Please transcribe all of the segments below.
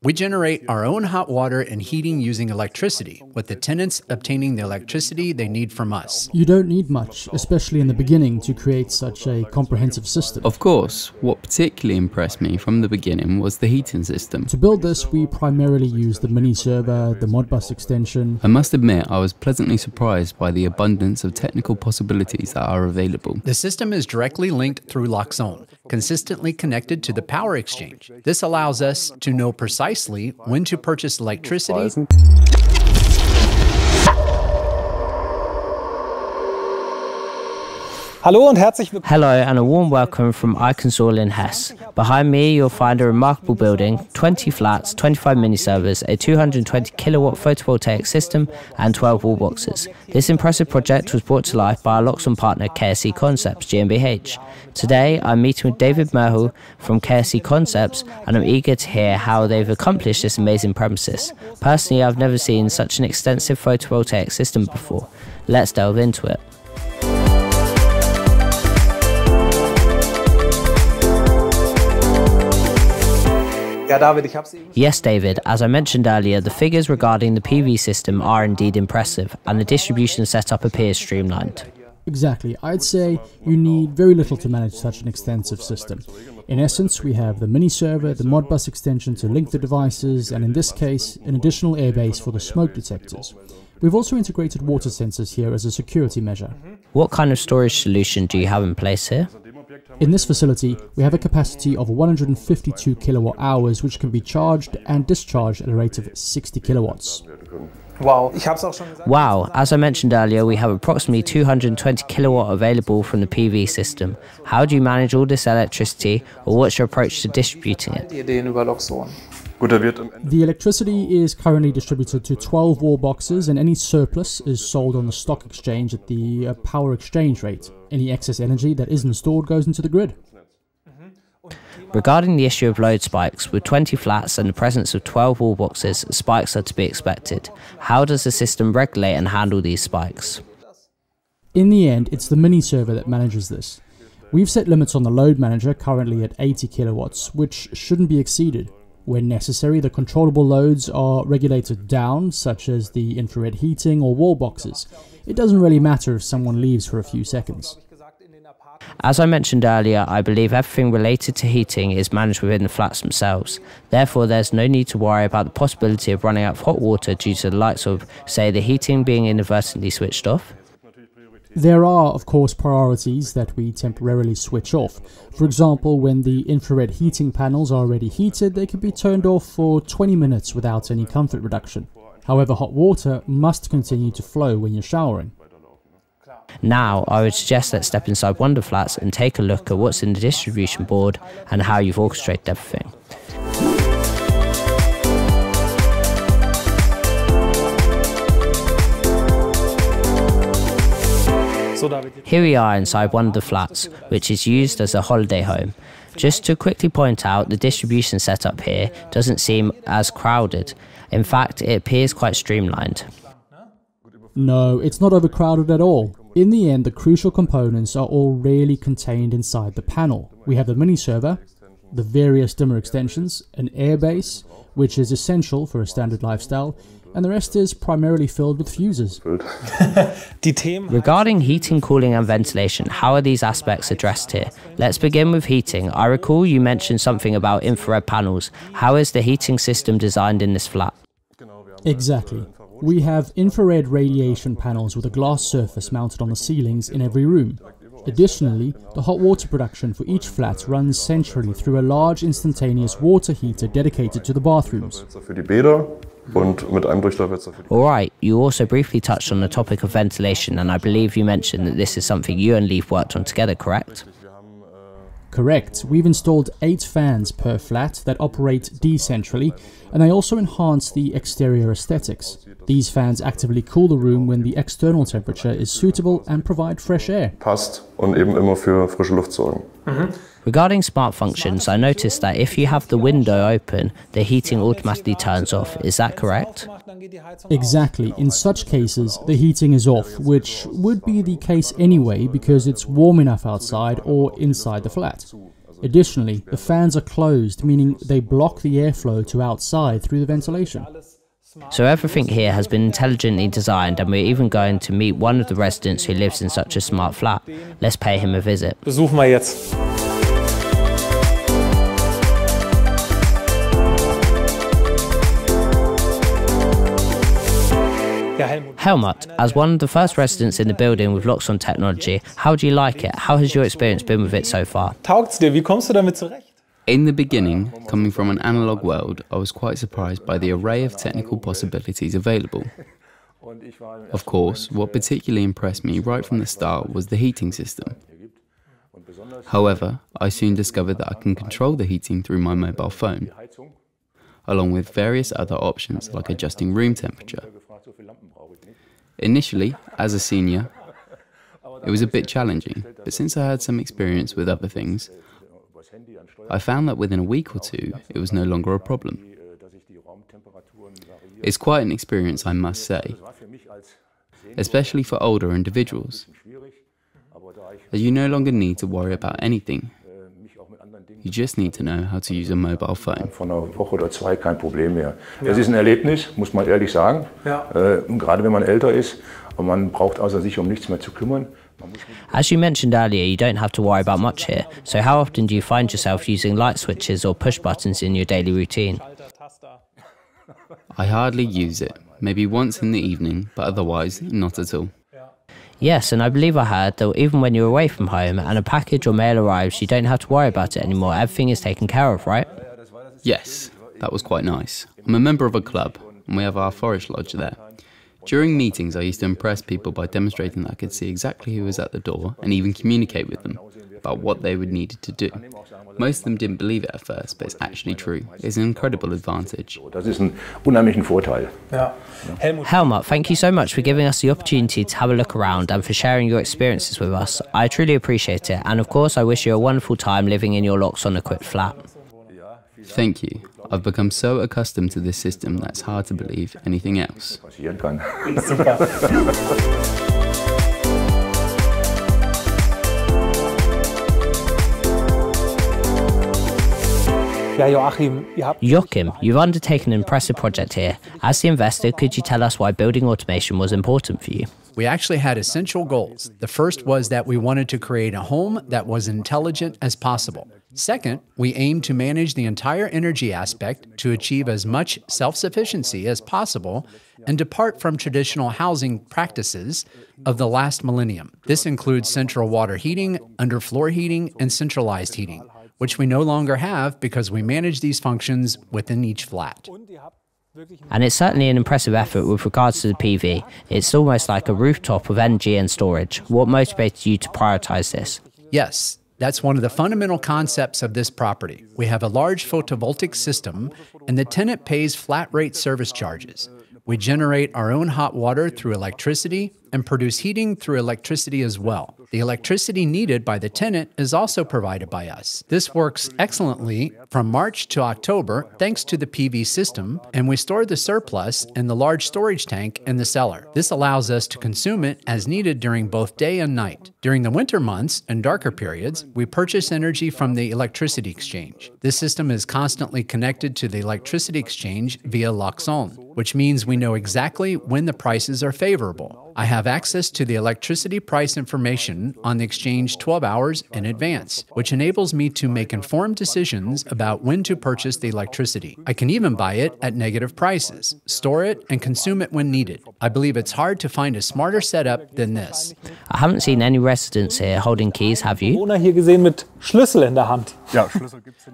We generate our own hot water and heating using electricity, with the tenants obtaining the electricity they need from us. You don't need much, especially in the beginning, to create such a comprehensive system. Of course, what particularly impressed me from the beginning was the heating system. To build this, we primarily used the mini server, the Modbus extension. I must admit, I was pleasantly surprised by the abundance of technical possibilities that are available. The system is directly linked through Loxone, consistently connected to the power exchange. This allows us to know precisely when to purchase electricity. Hello and a warm welcome from Iconsall in Hesse. Behind me you'll find a remarkable building, 20 flats, 25 mini servers, a 220 kilowatt photovoltaic system and 12 wall boxes. This impressive project was brought to life by our Loxone partner KSC Concepts GmbH. Today I'm meeting with David Merhel from KSC Concepts and I'm eager to hear how they've accomplished this amazing premises. Personally, I've never seen such an extensive photovoltaic system before. Let's delve into it. Yes, David, as I mentioned earlier, the figures regarding the PV system are indeed impressive, and the distribution setup appears streamlined. Exactly. I'd say you need very little to manage such an extensive system. In essence, we have the mini server, the Modbus extension to link the devices, and in this case, an additional airbase for the smoke detectors. We've also integrated water sensors here as a security measure. What kind of storage solution do you have in place here? In this facility, we have a capacity of 152 kilowatt hours, which can be charged and discharged at a rate of 60 kilowatts. Wow, as I mentioned earlier, we have approximately 220 kilowatt available from the PV system. How do you manage all this electricity, or what's your approach to distributing it? The electricity is currently distributed to 12 wall boxes, and any surplus is sold on the stock exchange at the power exchange rate. Any excess energy that isn't stored goes into the grid. Regarding the issue of load spikes, with 20 flats and the presence of 12 wall boxes, spikes are to be expected. How does the system regulate and handle these spikes? In the end, it's the mini server that manages this. We've set limits on the load manager, currently at 80 kilowatts, which shouldn't be exceeded. When necessary, the controllable loads are regulated down, such as the infrared heating or wall boxes. It doesn't really matter if someone leaves for a few seconds. As I mentioned earlier, I believe everything related to heating is managed within the flats themselves. Therefore, there's no need to worry about the possibility of running out of hot water due to the likes of, say, the heating being inadvertently switched off. There are, of course, priorities that we temporarily switch off. For example, when the infrared heating panels are already heated, they can be turned off for 20 minutes without any comfort reduction. However, hot water must continue to flow when you're showering. Now, I would suggest let's step inside one of the flats and take a look at what's in the distribution board and how you've orchestrated everything. Here we are inside one of the flats, which is used as a holiday home. Just to quickly point out, the distribution setup here doesn't seem as crowded. In fact, it appears quite streamlined. No, it's not overcrowded at all. In the end, the crucial components are all really contained inside the panel. We have the mini server, the various dimmer extensions, an airbase, which is essential for a standard lifestyle, and the rest is primarily filled with fuses. Regarding heating, cooling and ventilation, how are these aspects addressed here? Let's begin with heating. I recall you mentioned something about infrared panels. How is the heating system designed in this flat? Exactly. We have infrared radiation panels with a glass surface mounted on the ceilings in every room. Additionally, the hot water production for each flat runs centrally through a large instantaneous water heater dedicated to the bathrooms. Alright, you also briefly touched on the topic of ventilation, and I believe you mentioned that this is something you and Leaf worked on together, correct? Correct. We've installed 8 fans per flat that operate decentrally, and they also enhance the exterior aesthetics. These fans actively cool the room when the external temperature is suitable and provide fresh air. Regarding smart functions, I noticed that if you have the window open, the heating automatically turns off. Is that correct? Exactly. In such cases, the heating is off, which would be the case anyway because it's warm enough outside or inside the flat. Additionally, the fans are closed, meaning they block the airflow to outside through the ventilation. So everything here has been intelligently designed, and we're even going to meet one of the residents who lives in such a smart flat. Let's pay him a visit. Besuchen wir jetzt. Helmut, as one of the first residents in the building with Loxon technology, how do you like it? How has your experience been with it so far? Taugt's dir? Wie kommst du damit zurecht? In the beginning, coming from an analog world, I was quite surprised by the array of technical possibilities available. Of course, what particularly impressed me right from the start was the heating system. However, I soon discovered that I can control the heating through my mobile phone, along with various other options like adjusting room temperature. Initially, as a senior, it was a bit challenging, but since I had some experience with other things, I found that within a week or two, it was no longer a problem. It's quite an experience, I must say, especially for older individuals, as you no longer need to worry about anything. You just need to know how to use a mobile phone. Von einer Woche oder zwei kein Problem mehr. Das ist ein Erlebnis, muss man ehrlich sagen. Gerade wenn man älter ist, und man braucht außer sich nichts mehr zu kümmern. As you mentioned earlier, you don't have to worry about much here. So how often do you find yourself using light switches or push buttons in your daily routine? I hardly use it, maybe once in the evening, but otherwise not at all. Yes, and I believe I heard that even when you're away from home and a package or mail arrives, you don't have to worry about it anymore. Everything is taken care of, right? Yes, that was quite nice. I'm a member of a club, and we have our forest lodge there. During meetings, I used to impress people by demonstrating that I could see exactly who was at the door and even communicate with them about what they would need to do. Most of them didn't believe it at first, but it's actually true. It's an incredible advantage. Das ist ein unheimlichen Vorteil. Helmut, thank you so much for giving us the opportunity to have a look around and for sharing your experiences with us. I truly appreciate it, and of course I wish you a wonderful time living in your Loxon-equipped flat. Thank you. I've become so accustomed to this system that it's hard to believe anything else. Passieren kann. Joachim, you've undertaken an impressive project here. As the investor, could you tell us why building automation was important for you? We actually had essential goals. The first was that we wanted to create a home that was intelligent as possible. Second, we aimed to manage the entire energy aspect to achieve as much self-sufficiency as possible and depart from traditional housing practices of the last millennium. This includes central water heating, underfloor heating, and centralized heating, which we no longer have because we manage these functions within each flat. And it's certainly an impressive effort with regards to the PV. It's almost like a rooftop of energy and storage. What motivated you to prioritize this? Yes, that's one of the fundamental concepts of this property. We have a large photovoltaic system, and the tenant pays flat-rate service charges. We generate our own hot water through electricity and produce heating through electricity as well. The electricity needed by the tenant is also provided by us. This works excellently from March to October thanks to the PV system, and we store the surplus in the large storage tank in the cellar. This allows us to consume it as needed during both day and night. During the winter months and darker periods, we purchase energy from the electricity exchange. This system is constantly connected to the electricity exchange via Loxon, which means we know exactly when the prices are favorable. I have access to the electricity price information on the exchange 12 hours in advance, which enables me to make informed decisions about when to purchase the electricity. I can even buy it at negative prices, store it, and consume it when needed. I believe it's hard to find a smarter setup than this. I haven't seen any residents here holding keys, have you? Hier gesehen mit Schlüssel in der Hand.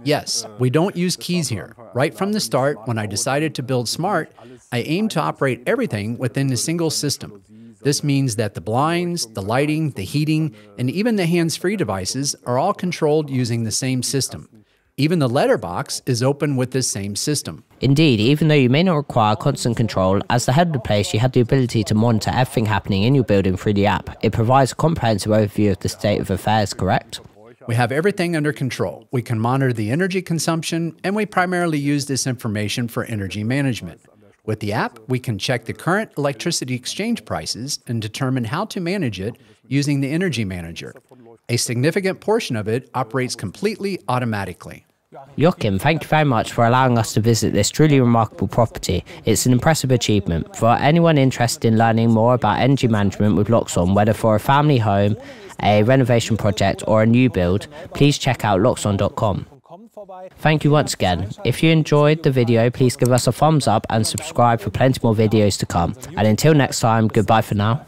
Yes, we don't use keys here. Right from the start, when I decided to build smart, I aimed to operate everything within a single system. This means that the blinds, the lighting, the heating, and even the hands-free devices are all controlled using the same system. Even the letterbox is open with this same system. Indeed, even though you may not require constant control, as the head of the place, you have the ability to monitor everything happening in your building through the app. It provides a comprehensive overview of the state of affairs, correct? We have everything under control. We can monitor the energy consumption, and we primarily use this information for energy management. With the app, we can check the current electricity exchange prices and determine how to manage it using the Energy Manager. A significant portion of it operates completely automatically. Joachim, thank you very much for allowing us to visit this truly remarkable property. It's an impressive achievement. For anyone interested in learning more about energy management with Loxon, whether for a family home, a renovation project or a new build, please check out loxon.com. Thank you once again. If you enjoyed the video, please give us a thumbs up and subscribe for plenty more videos to come. And until next time, goodbye for now.